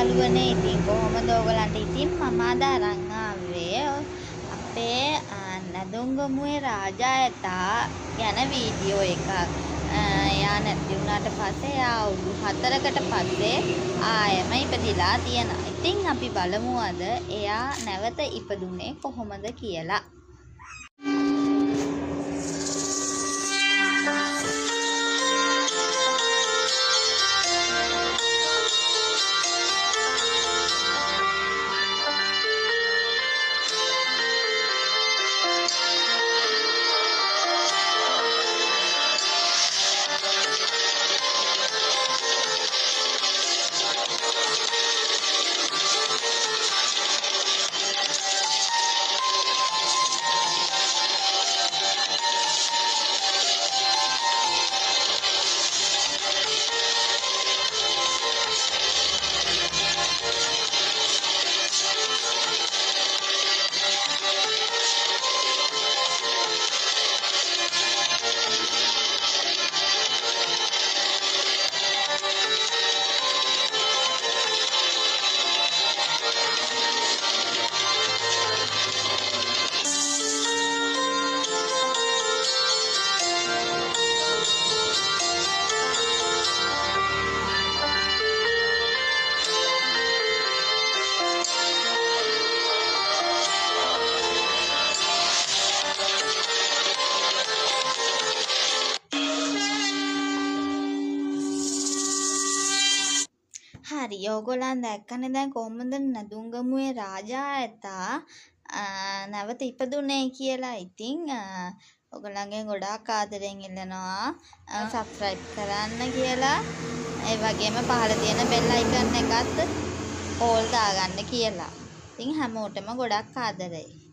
යාළුවනේ ඉතින් කොහොමද ඔයගලන්ට ඉතින් මම අද අරන් ආවේ අපේ නදුංගමුවේ රාජා ඇතා ගැන වීඩියෝ එකක්. එයා නැති වුණාට පස්සේ එයා අවුරුදු 4කට පස්සේ ආයෙම ඉපදිලා තියෙනවා. ඉතින් අපි බලමු අද එයා නැවත ඉපදුනේ කොහොමද කියලා. හරි ඕගොල්ලන් දැක්කනේ දැන් කොහොමද නදුංගමුවේ රාජා ඇතා නැවත ඉපදුනේ කියලා. ඉතින් ඔයගොල්ලන්ගෙන් ගොඩාක් ආදරෙන් ඉල්ලනවා සබ්ස්ක්‍රයිබ් කරන්න කියලා. ඒ වගේම පහළ තියෙන බෙල් අයිකන් එකත් ඕල් දාගන්න කියලා. ඉතින් හැමෝටම ගොඩාක් ආදරෙයි.